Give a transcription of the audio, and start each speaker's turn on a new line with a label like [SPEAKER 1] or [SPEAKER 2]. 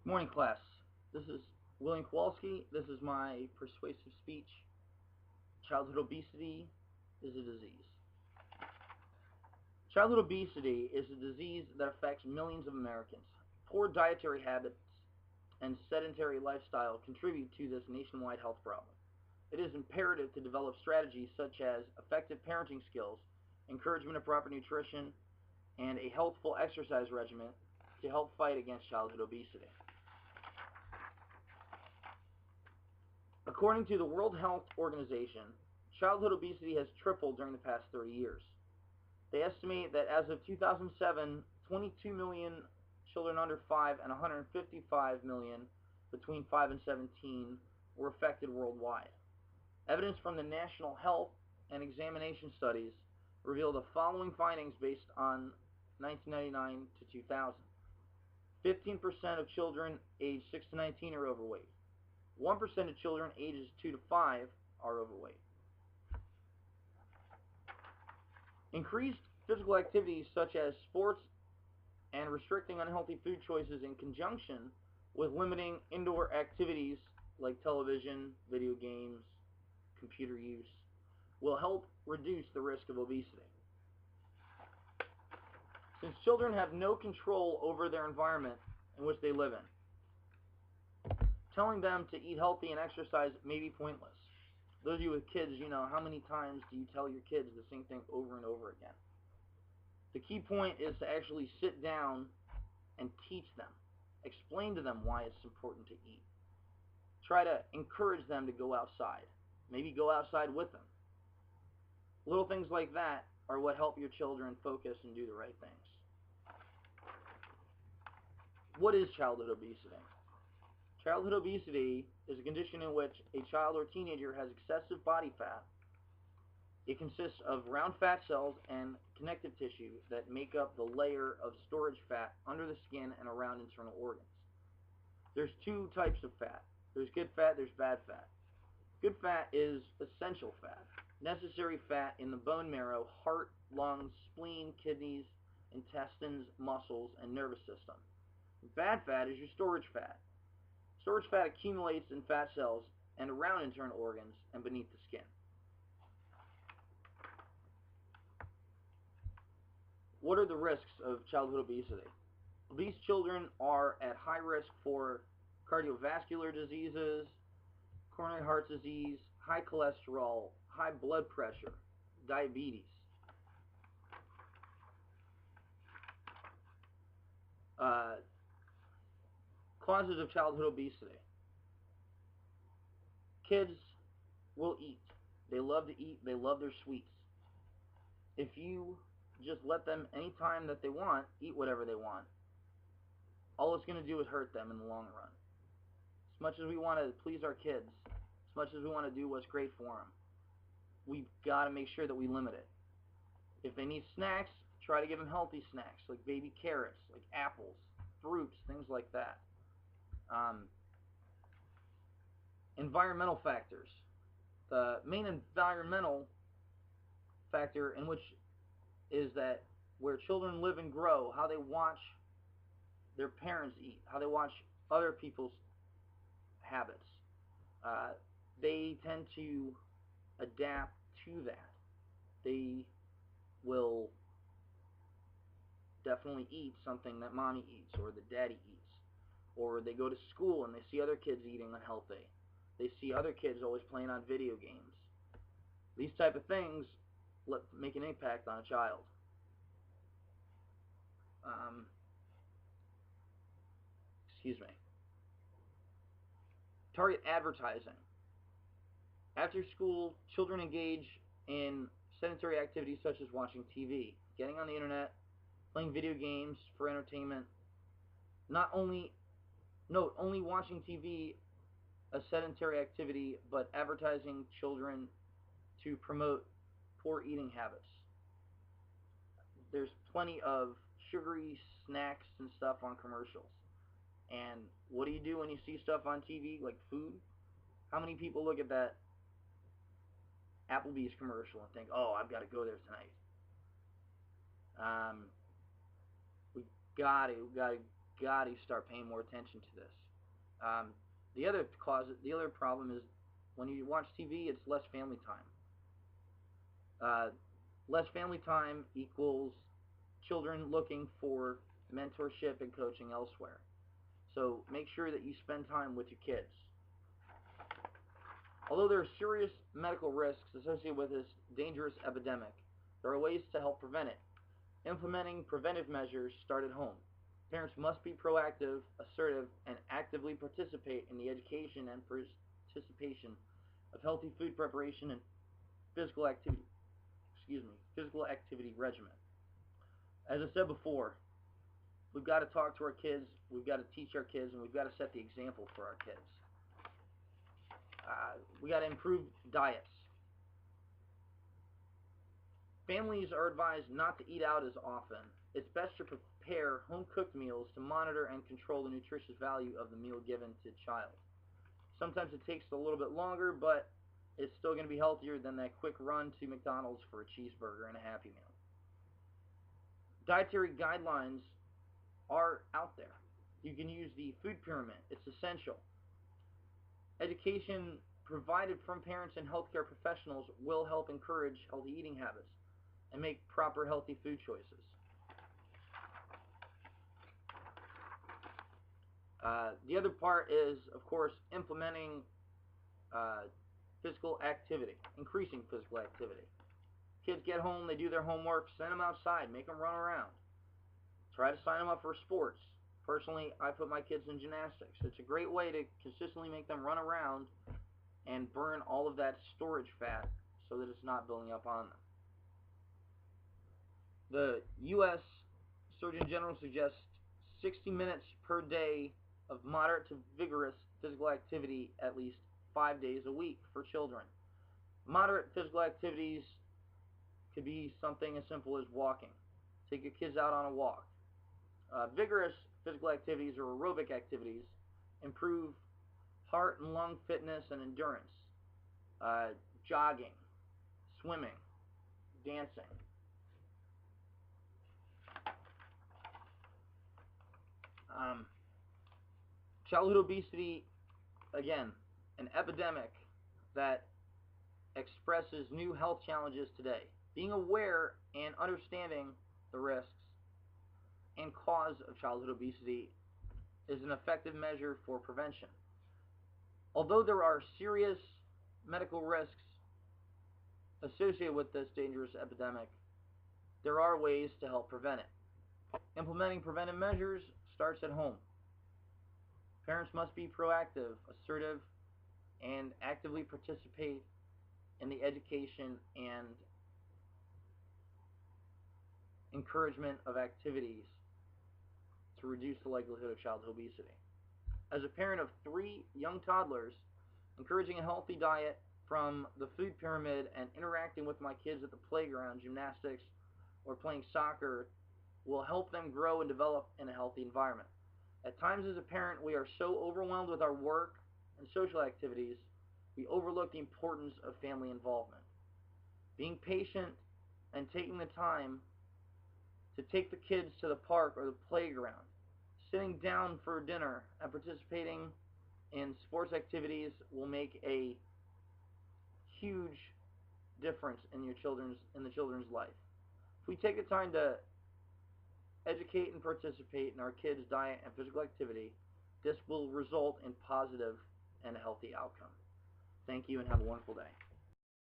[SPEAKER 1] Morning class. This is William Kowalski. This is my persuasive speech. Childhood obesity is a disease. Childhood obesity is a disease that affects millions of Americans. Poor dietary habits and sedentary lifestyle contribute to this nationwide health problem. It is imperative to develop strategies such as effective parenting skills, encouragement of proper nutrition, and a healthful exercise regimen to help fight against childhood obesity. According to the World Health Organization, childhood obesity has tripled during the past 30 years. They estimate that as of 2007, 22 million children under 5 and 155 million between 5 and 17 were affected worldwide. Evidence from the National Health and Examination Studies reveal the following findings based on 1999 to 2000. 15% of children aged 6 to 19 are overweight. 1% of children ages 2 to 5 are overweight. Increased physical activities such as sports and restricting unhealthy food choices in conjunction with limiting indoor activities like television, video games, computer use will help reduce the risk of obesity. Since children have no control over their environment in which they live in, telling them to eat healthy and exercise may be pointless. Those of you with kids, you know, how many times do you tell your kids the same thing over and over again? The key point is to actually sit down and teach them. Explain to them why it's important to eat. Try to encourage them to go outside. Maybe go outside with them. Little things like that are what help your children focus and do the right things. What is childhood obesity? Childhood obesity is a condition in which a child or teenager has excessive body fat. It consists of round fat cells and connective tissue that make up the layer of storage fat under the skin and around internal organs. There's two types of fat. There's good fat, there's bad fat. Good fat is essential fat, necessary fat in the bone marrow, heart, lungs, spleen, kidneys, intestines, muscles, and nervous system. Bad fat is your storage fat. Storage fat accumulates in fat cells and around internal organs and beneath the skin. What are the risks of childhood obesity? Obese children are at high risk for cardiovascular diseases, coronary heart disease, high cholesterol, high blood pressure, diabetes. Causes of childhood obesity. Kids will eat. They love to eat. They love their sweets. If you just let them, anytime that they want, eat whatever they want, all it's going to do is hurt them in the long run. As much as we want to please our kids, as much as we want to do what's great for them, we've got to make sure that we limit it. If they need snacks, try to give them healthy snacks, like baby carrots, like apples, fruits, things like that. Environmental factors. The main environmental factor in which is that where children live and grow, how they watch their parents eat, how they watch other people's habits. They tend to adapt to that. They will definitely eat something that mommy eats or that daddy eats. Or they go to school and they see other kids eating unhealthy. They see other kids always playing on video games. These type of things make an impact on a child. Excuse me. Target advertising. After school, children engage in sedentary activities such as watching TV, getting on the internet, playing video games for entertainment. Only watching TV a sedentary activity, but advertising children to promote poor eating habits. There's plenty of sugary snacks and stuff on commercials. And what do you do when you see stuff on TV, like food? How many people look at that Applebee's commercial and think, oh, I've got to go there tonight? We gotta got to start paying more attention to this. The other problem is when you watch TV, it's less family time. Less family time equals children looking for mentorship and coaching elsewhere. So make sure that you spend time with your kids. Although there are serious medical risks associated with this dangerous epidemic, there are ways to help prevent it. Implementing preventive measures start at home. Parents must be proactive, assertive, and actively participate in the education and participation of healthy food preparation and physical activity regimen. As I said before, we've got to talk to our kids, we've got to teach our kids, and we've got to set the example for our kids. We got to improve diets. Families are advised not to eat out as often. It's best to prepare home-cooked meals to monitor and control the nutritious value of the meal given to the child. Sometimes it takes a little bit longer, but it's still going to be healthier than that quick run to McDonald's for a cheeseburger and a Happy Meal. Dietary guidelines are out there. You can use the food pyramid. It's essential. Education provided from parents and healthcare professionals will help encourage healthy eating habits and make proper healthy food choices. The other part is, of course, implementing physical activity, increasing physical activity. Kids get home, they do their homework, send them outside, make them run around. Try to sign them up for sports. Personally, I put my kids in gymnastics. It's a great way to consistently make them run around and burn all of that storage fat so that it's not building up on them. The U.S. Surgeon General suggests 60 minutes per day of moderate to vigorous physical activity at least 5 days a week for children. Moderate physical activities could be something as simple as walking. Take your kids out on a walk. Vigorous physical activities or aerobic activities improve heart and lung fitness and endurance. Jogging, swimming, dancing. Childhood obesity, again, an epidemic that expresses new health challenges today. Being aware and understanding the risks and cause of childhood obesity is an effective measure for prevention. Although there are serious medical risks associated with this dangerous epidemic, there are ways to help prevent it. Implementing preventive measures starts at home. Parents must be proactive, assertive, and actively participate in the education and encouragement of activities to reduce the likelihood of childhood obesity. As a parent of 3 young toddlers, encouraging a healthy diet from the food pyramid and interacting with my kids at the playground, gymnastics, or playing soccer will help them grow and develop in a healthy environment. At times as a parent, we are so overwhelmed with our work and social activities, we overlook the importance of family involvement. Being patient and taking the time to take the kids to the park or the playground, sitting down for dinner and participating in sports activities will make a huge difference in the children's life. If we take the time to educate and participate in our kids' diet and physical activity, this will result in positive and healthy outcome. Thank you and have a wonderful day.